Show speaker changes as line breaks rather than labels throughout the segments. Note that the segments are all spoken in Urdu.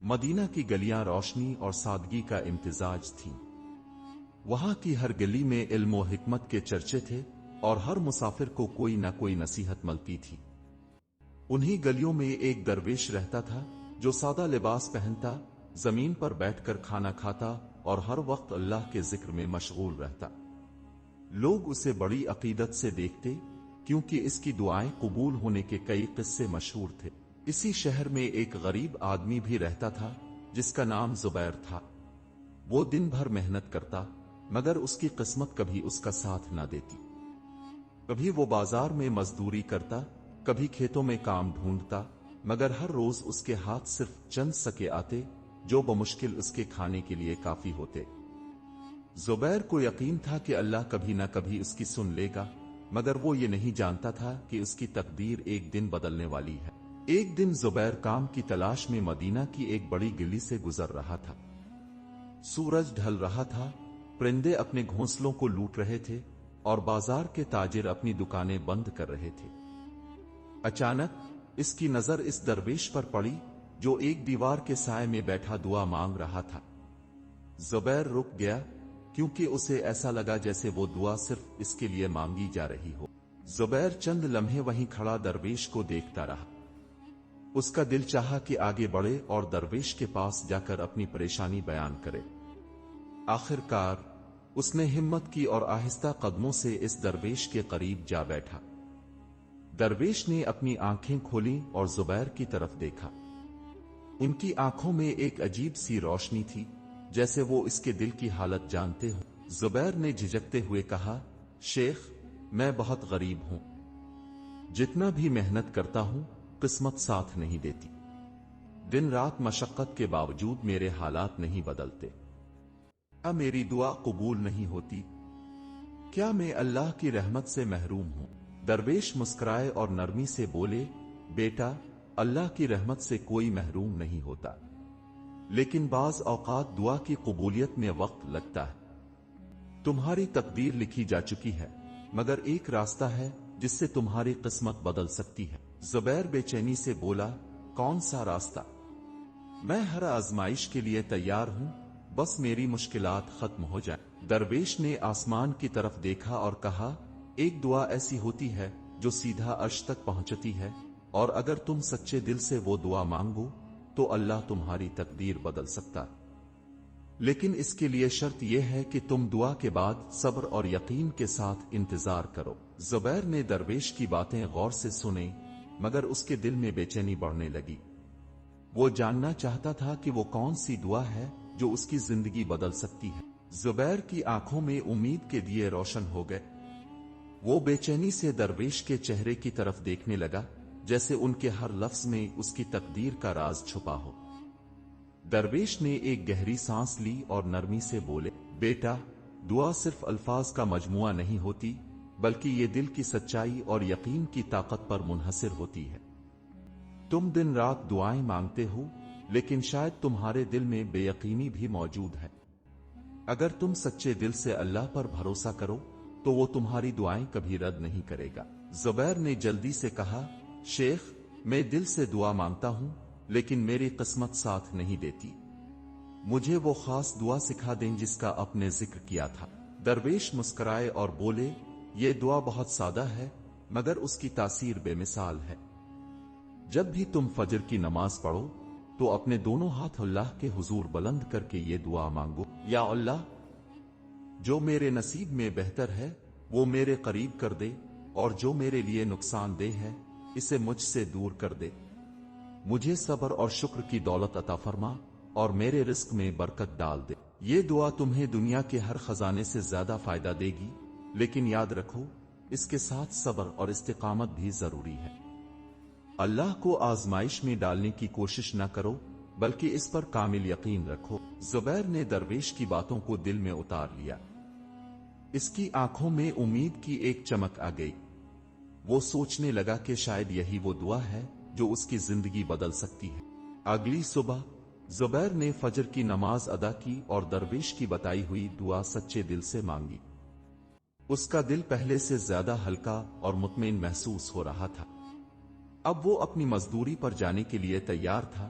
مدینہ کی گلیاں روشنی اور سادگی کا امتزاج تھیں۔ وہاں کی ہر گلی میں علم و حکمت کے چرچے تھے اور ہر مسافر کو کوئی نہ کوئی نصیحت ملتی تھی۔ انہی گلیوں میں ایک درویش رہتا تھا جو سادہ لباس پہنتا، زمین پر بیٹھ کر کھانا کھاتا اور ہر وقت اللہ کے ذکر میں مشغول رہتا۔ لوگ اسے بڑی عقیدت سے دیکھتے کیونکہ اس کی دعائیں قبول ہونے کے کئی قصے مشہور تھے۔ اسی شہر میں ایک غریب آدمی بھی رہتا تھا جس کا نام زبیر تھا۔ وہ دن بھر محنت کرتا مگر اس کی قسمت کبھی اس کا ساتھ نہ دیتی۔ کبھی وہ بازار میں مزدوری کرتا، کبھی کھیتوں میں کام ڈھونڈتا، مگر ہر روز اس کے ہاتھ صرف چند سکے آتے جو بمشکل اس کے کھانے کے لیے کافی ہوتے۔ زبیر کو یقین تھا کہ اللہ کبھی نہ کبھی اس کی سن لے گا، مگر وہ یہ نہیں جانتا تھا کہ اس کی تقدیر ایک دن بدلنے والی ہے۔ ایک دن زبیر کام کی تلاش میں مدینہ کی ایک بڑی گلی سے گزر رہا تھا۔ سورج ڈھل رہا تھا، پرندے اپنے گھونسلوں کو لوٹ رہے تھے اور بازار کے تاجر اپنی دکانیں بند کر رہے تھے۔ اچانک اس کی نظر اس درویش پر پڑی جو ایک دیوار کے سائے میں بیٹھا دعا مانگ رہا تھا۔ زبیر رک گیا کیونکہ اسے ایسا لگا جیسے وہ دعا صرف اس کے لیے مانگی جا رہی ہو۔ زبیر چند لمحے وہیں کھڑا درویش کو دیکھتا رہا۔ اس کا دل چاہا کہ آگے بڑھے اور درویش کے پاس جا کر اپنی پریشانی بیان کرے۔ آخر کار اس نے ہمت کی اور آہستہ قدموں سے اس درویش کے قریب جا بیٹھا۔ درویش نے اپنی آنکھیں کھولیں اور زبیر کی طرف دیکھا۔ ان کی آنکھوں میں ایک عجیب سی روشنی تھی جیسے وہ اس کے دل کی حالت جانتے ہوں۔ زبیر نے جھجکتے ہوئے کہا، شیخ، میں بہت غریب ہوں، جتنا بھی محنت کرتا ہوں قسمت ساتھ نہیں دیتی، دن رات مشقت کے باوجود میرے حالات نہیں بدلتے، کیا میری دعا قبول نہیں ہوتی؟ کیا میں اللہ کی رحمت سے محروم ہوں؟ درویش مسکرائے اور نرمی سے بولے، بیٹا، اللہ کی رحمت سے کوئی محروم نہیں ہوتا، لیکن بعض اوقات دعا کی قبولیت میں وقت لگتا ہے۔ تمہاری تقدیر لکھی جا چکی ہے، مگر ایک راستہ ہے جس سے تمہاری قسمت بدل سکتی ہے۔ زبیر بے چینی سے بولا، کون سا راستہ؟ میں ہر آزمائش کے لیے تیار ہوں، بس میری مشکلات ختم ہو جائیں۔ درویش نے آسمان کی طرف دیکھا اور کہا، ایک دعا ایسی ہوتی ہے جو سیدھا عرش تک پہنچتی ہے، اور اگر تم سچے دل سے وہ دعا مانگو تو اللہ تمہاری تقدیر بدل سکتا، لیکن اس کے لیے شرط یہ ہے کہ تم دعا کے بعد صبر اور یقین کے ساتھ انتظار کرو۔ زبیر نے درویش کی باتیں غور سے سنیں، مگر اس کے دل میں بے چینی بڑھنے لگی۔ وہ جاننا چاہتا تھا کہ وہ کون سی دعا ہے جو اس کی زندگی بدل سکتی ہے۔ زبیر کی آنکھوں میں امید کے دیے روشن ہو گئے۔ وہ بے چینی سے درویش کے چہرے کی طرف دیکھنے لگا جیسے ان کے ہر لفظ میں اس کی تقدیر کا راز چھپا ہو۔ درویش نے ایک گہری سانس لی اور نرمی سے بولے، بیٹا، دعا صرف الفاظ کا مجموعہ نہیں ہوتی، بلکہ یہ دل کی سچائی اور یقین کی طاقت پر منحصر ہوتی ہے۔ تم دن رات دعائیں مانگتے ہو، لیکن شاید تمہارے دل میں بے یقینی بھی موجود ہے۔ اگر تم سچے دل سے اللہ پر بھروسہ کرو تو وہ تمہاری دعائیں کبھی رد نہیں کرے گا۔ زبیر نے جلدی سے کہا، شیخ، میں دل سے دعا مانگتا ہوں لیکن میری قسمت ساتھ نہیں دیتی، مجھے وہ خاص دعا سکھا دیں جس کا آپ نے ذکر کیا تھا۔ درویش مسکرائے اور بولے، یہ دعا بہت سادہ ہے مگر اس کی تاثیر بے مثال ہے۔ جب بھی تم فجر کی نماز پڑھو تو اپنے دونوں ہاتھ اللہ کے حضور بلند کر کے یہ دعا مانگو، یا اللہ، جو میرے نصیب میں بہتر ہے وہ میرے قریب کر دے، اور جو میرے لیے نقصان دہ ہے اسے مجھ سے دور کر دے۔ مجھے صبر اور شکر کی دولت عطا فرما اور میرے رزق میں برکت ڈال دے۔ یہ دعا تمہیں دنیا کے ہر خزانے سے زیادہ فائدہ دے گی، لیکن یاد رکھو اس کے ساتھ صبر اور استقامت بھی ضروری ہے۔ اللہ کو آزمائش میں ڈالنے کی کوشش نہ کرو بلکہ اس پر کامل یقین رکھو۔ زبیر نے درویش کی باتوں کو دل میں اتار لیا۔ اس کی آنکھوں میں امید کی ایک چمک آ گئی۔ وہ سوچنے لگا کہ شاید یہی وہ دعا ہے جو اس کی زندگی بدل سکتی ہے۔ اگلی صبح زبیر نے فجر کی نماز ادا کی اور درویش کی بتائی ہوئی دعا سچے دل سے مانگی۔ اس کا دل پہلے سے زیادہ ہلکا اور مطمئن محسوس ہو رہا تھا۔ اب وہ اپنی مزدوری پر جانے کے لیے تیار تھا،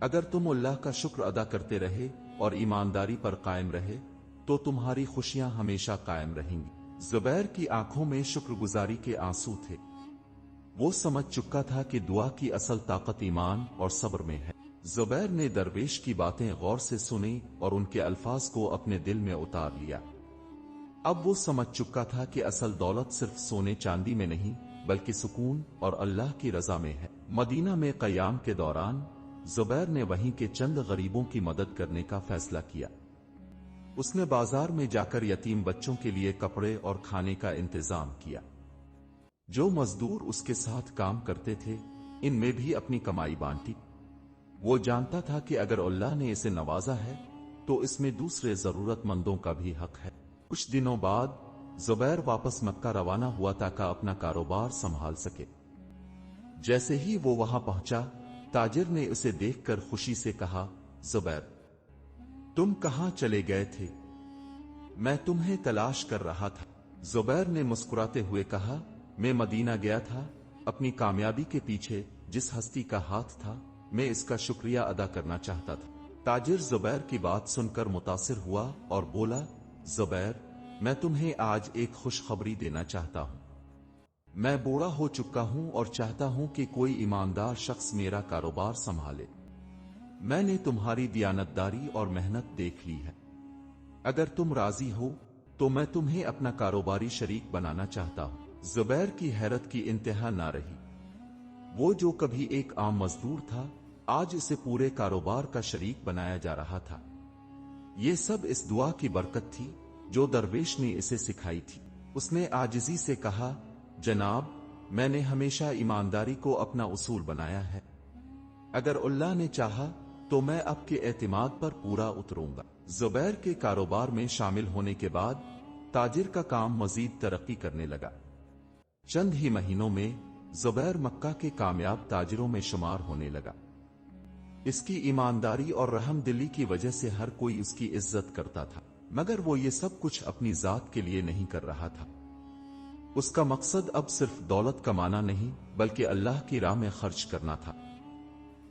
اگر تم اللہ کا شکر ادا کرتے رہے اور ایمانداری پر قائم رہے تو تمہاری خوشیاں ہمیشہ قائم رہیں گی۔ زبیر کی آنکھوں میں شکر گزاری کے آنسو تھے۔ وہ سمجھ چکا تھا کہ دعا کی اصل طاقت ایمان اور صبر میں ہے۔ زبیر نے درویش کی باتیں غور سے سنی اور ان کے الفاظ کو اپنے دل میں اتار لیا۔ اب وہ سمجھ چکا تھا کہ اصل دولت صرف سونے چاندی میں نہیں بلکہ سکون اور اللہ کی رضا میں ہے۔ مدینہ میں قیام کے دوران زبیر نے وہیں کے چند غریبوں کی مدد کرنے کا فیصلہ کیا۔ اس نے بازار میں جا کر یتیم بچوں کے لیے کپڑے اور کھانے کا انتظام کیا۔ جو مزدور اس کے ساتھ کام کرتے تھے ان میں بھی اپنی کمائی بانٹی۔ وہ جانتا تھا کہ اگر اللہ نے اسے نوازا ہے تو اس میں دوسرے ضرورت مندوں کا بھی حق ہے۔ کچھ دنوں بعد زبیر واپس مکہ روانہ ہوا تاکہ اپنا کاروبار سنبھال سکے۔ جیسے ہی وہ وہاں پہنچا تاجر نے اسے دیکھ کر خوشی سے کہا، زبیر تم کہاں چلے گئے تھے؟ میں تمہیں تلاش کر رہا تھا۔ زبیر نے مسکراتے ہوئے کہا، میں مدینہ گیا تھا، اپنی کامیابی کے پیچھے جس ہستی کا ہاتھ تھا میں اس کا شکریہ ادا کرنا چاہتا تھا۔ تاجر زبیر کی بات سن کر متاثر ہوا اور بولا، زبیر میں تمہیں آج ایک خوشخبری دینا چاہتا ہوں۔ میں بوڑھا ہو چکا ہوں اور چاہتا ہوں کہ کوئی ایماندار شخص میرا کاروبار سنبھالے۔ میں نے تمہاری دیانتداری اور محنت دیکھ لی ہے۔ اگر تم راضی ہو تو میں تمہیں اپنا کاروباری شریک بنانا چاہتا ہوں۔ زبیر کی حیرت کی انتہا نہ رہی۔ وہ جو کبھی ایک عام مزدور تھا آج اسے پورے کاروبار کا شریک بنایا جا رہا تھا۔ یہ سب اس دعا کی برکت تھی جو درویش نے اسے سکھائی تھی۔ اس نے عاجزی سے کہا، جناب میں نے ہمیشہ ایمانداری کو اپنا اصول بنایا ہے۔ اگر اللہ نے چاہا تو میں آپ کے اعتماد پر پورا اتروں گا۔ زبیر کے کاروبار میں شامل ہونے کے بعد تاجر کا کام مزید ترقی کرنے لگا۔ چند ہی مہینوں میں زبیر مکہ کے کامیاب تاجروں میں شمار ہونے لگا۔ اس کی ایمانداری اور رحم دلی کی وجہ سے ہر کوئی اس کی عزت کرتا تھا، مگر وہ یہ سب کچھ اپنی ذات کے لیے نہیں کر رہا تھا۔ اس کا مقصد اب صرف دولت کمانا نہیں بلکہ اللہ کی راہ میں خرچ کرنا تھا۔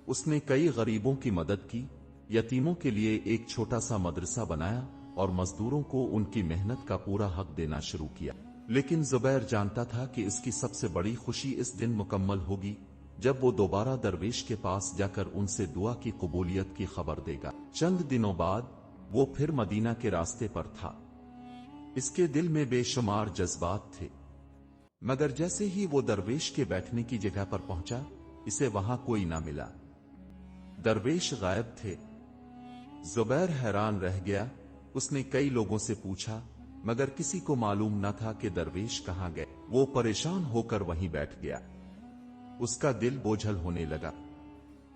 اس نے کئی غریبوں کی مدد کی، یتیموں کے لیے ایک چھوٹا سا مدرسہ بنایا اور مزدوروں کو ان کی محنت کا پورا حق دینا شروع کیا۔ لیکن زبیر جانتا تھا کہ اس کی سب سے بڑی خوشی اس دن مکمل ہوگی جب وہ دوبارہ درویش کے پاس جا کر ان سے دعا کی قبولیت کی خبر دے گا۔ چند دنوں بعد وہ پھر مدینہ کے راستے پر تھا۔ اس کے دل میں بے شمار جذبات تھے، مگر جیسے ہی وہ درویش کے بیٹھنے کی جگہ پر پہنچا اسے وہاں کوئی نہ ملا۔ درویش غائب تھے۔ زبیر حیران رہ گیا۔ اس نے کئی لوگوں سے پوچھا مگر کسی کو معلوم نہ تھا کہ درویش کہاں گئے۔ وہ پریشان ہو کر وہیں بیٹھ گیا۔ اس کا دل بوجھل ہونے لگا۔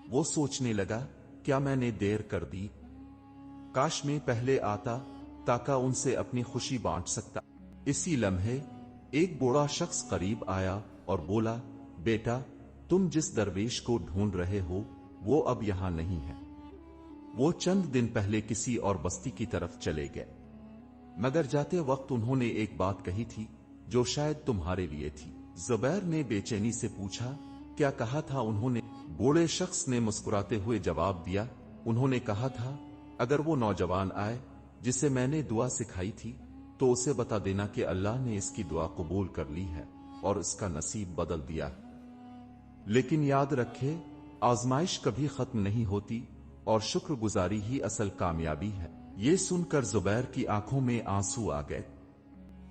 وہ سوچنے لگا، کیا میں نے دیر کر دی؟ کاش میں پہلے آتا تاکہ ان سے اپنی خوشی بانٹ سکتا۔ اسی لمحے ایک بوڑھا شخص قریب آیا اور بولا، بیٹا تم جس درویش کو ڈھونڈ رہے ہو وہ اب یہاں نہیں ہے۔ وہ چند دن پہلے کسی اور بستی کی طرف چلے گئے، مگر جاتے وقت انہوں نے ایک بات کہی تھی جو شاید تمہارے لیے تھی۔ زبیر نے بے چینی سے پوچھا، کیا کہا تھا انہوں نے؟ بوڑھے شخص نے مسکراتے ہوئے جواب دیا، انہوں نے کہا تھا اگر وہ نوجوان آئے جسے میں نے دعا سکھائی تھی تو اسے بتا دینا کہ اللہ نے اس کی دعا قبول کر لی ہے اور اس کا نصیب بدل دیا ہے۔ لیکن یاد رکھے آزمائش کبھی ختم نہیں ہوتی اور شکر گزاری ہی اصل کامیابی ہے۔ یہ سن کر زبیر کی آنکھوں میں آنسو آ گئے۔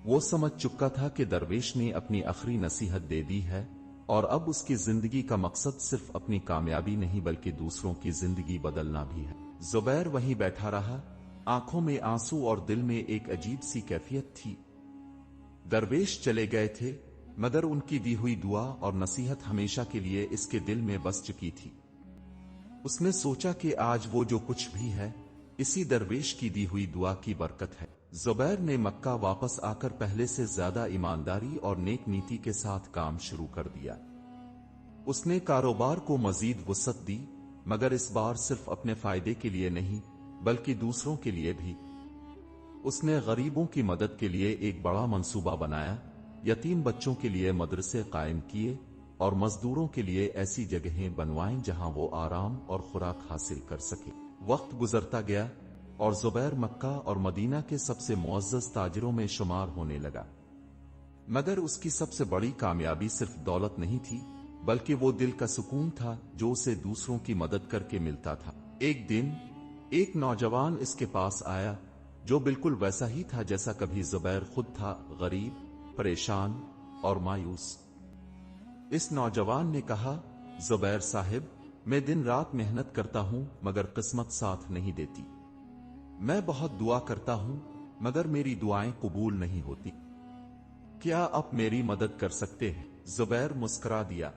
وہ سمجھ چکا تھا کہ درویش نے اپنی آخری نصیحت دے دی ہے اور اب اس کی زندگی کا مقصد صرف اپنی کامیابی نہیں بلکہ دوسروں کی زندگی بدلنا بھی ہے۔ زبیر وہیں بیٹھا رہا، آنکھوں میں آنسو اور دل میں ایک عجیب سی کیفیت تھی۔ درویش چلے گئے تھے مگر ان کی دی ہوئی دعا اور نصیحت ہمیشہ کے لیے اس کے دل میں بس چکی تھی۔ اس نے سوچا کہ آج وہ جو کچھ بھی ہے اسی درویش کی دی ہوئی دعا کی برکت ہے۔ زبیر نے مکہ واپس آ کر پہلے سے زیادہ ایمانداری اور نیک نیتی کے ساتھ کام شروع کر دیا۔ اس نے کاروبار کو مزید وسعت دی، مگر اس بار صرف اپنے فائدے کے لیے نہیں بلکہ دوسروں کے لیے بھی۔ اس نے غریبوں کی مدد کے لیے ایک بڑا منصوبہ بنایا، یتیم بچوں کے لیے مدرسے قائم کیے اور مزدوروں کے لیے ایسی جگہیں بنوائیں جہاں وہ آرام اور خوراک حاصل کر سکیں۔ وقت گزرتا گیا اور زبیر مکہ اور مدینہ کے سب سے معزز تاجروں میں شمار ہونے لگا، مگر اس کی سب سے بڑی کامیابی صرف دولت نہیں تھی، بلکہ وہ دل کا سکون تھا جو اسے دوسروں کی مدد کر کے ملتا تھا۔ ایک دن ایک نوجوان اس کے پاس آیا جو بالکل ویسا ہی تھا جیسا کبھی زبیر خود تھا، غریب، پریشان اور مایوس۔ اس نوجوان نے کہا، زبیر صاحب، میں دن رات محنت کرتا ہوں مگر قسمت ساتھ نہیں دیتی۔ میں بہت دعا کرتا ہوں مگر میری دعائیں قبول نہیں ہوتی۔ کیا آپ میری مدد کر سکتے ہیں؟ زبیر مسکرا دیا۔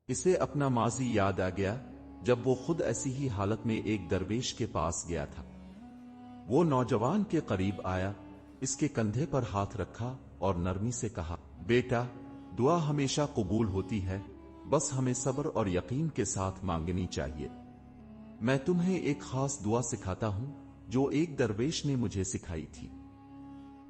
اسے اپنا ماضی یاد آ گیا جب وہ خود ایسی ہی حالت میں ایک درویش کے پاس گیا تھا۔ وہ نوجوان کے قریب آیا، اس کے کندھے پر ہاتھ رکھا اور نرمی سے کہا، بیٹا، دعا ہمیشہ قبول ہوتی ہے، بس ہمیں صبر اور یقین کے ساتھ مانگنی چاہیے۔ میں تمہیں ایک خاص دعا سکھاتا ہوں جو ایک درویش نے مجھے سکھائی تھی۔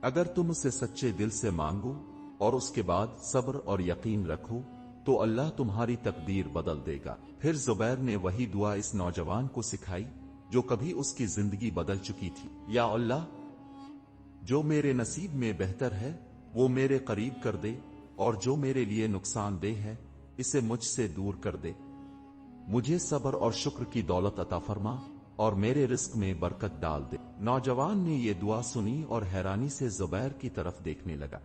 اگر تم اسے سچے دل سے مانگو اور اس کے بعد صبر اور یقین رکھو تو اللہ تمہاری تقدیر بدل دے گا۔ پھر زبیر نے وہی دعا اس نوجوان کو سکھائی جو کبھی اس کی زندگی بدل چکی تھی۔ یا اللہ، جو میرے نصیب میں بہتر ہے وہ میرے قریب کر دے، اور جو میرے لیے نقصان دہ ہے اسے مجھ سے دور کر دے۔ مجھے صبر اور شکر کی دولت عطا فرما اور میرے رزق میں برکت ڈال دے۔ نوجوان نے یہ دعا سنی اور حیرانی سے زبیر کی طرف دیکھنے لگا۔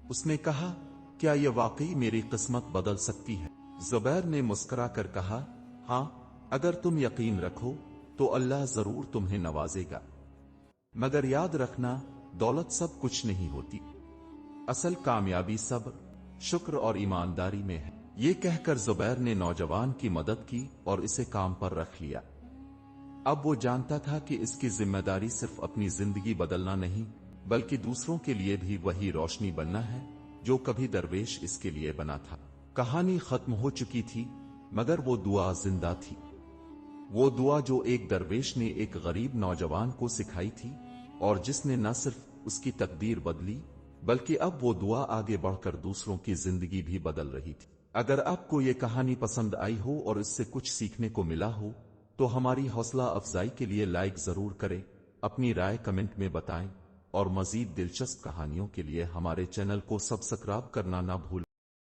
اس نے کہا، کیا یہ واقعی میری قسمت بدل سکتی ہے؟ زبیر نے مسکرا کر کہا، ہاں، اگر تم یقین رکھو تو اللہ ضرور تمہیں نوازے گا، مگر یاد رکھنا، دولت سب کچھ نہیں ہوتی، اصل کامیابی صبر، شکر اور ایمانداری میں ہے۔ یہ کہہ کر زبیر نے نوجوان کی مدد کی اور اسے کام پر رکھ لیا۔ اب وہ جانتا تھا کہ اس کی ذمہ داری صرف اپنی زندگی بدلنا نہیں بلکہ دوسروں کے لیے بھی وہی روشنی بننا ہے جو کبھی درویش اس کے لیے بنا تھا۔ کہانی ختم ہو چکی تھی مگر وہ دعا زندہ تھی، وہ دعا جو ایک درویش نے ایک غریب نوجوان کو سکھائی تھی اور جس نے نہ صرف اس کی تقدیر بدلی بلکہ اب وہ دعا آگے بڑھ کر دوسروں کی زندگی بھی بدل رہی تھی۔ اگر آپ کو یہ کہانی پسند آئی ہو اور اس سے کچھ سیکھنے کو ملا ہو تو ہماری حوصلہ افزائی کے لیے لائک ضرور کریں، اپنی رائے کمنٹ میں بتائیں اور مزید دلچسپ کہانیوں کے لیے ہمارے چینل کو سبسکرائب کرنا نہ بھولیں۔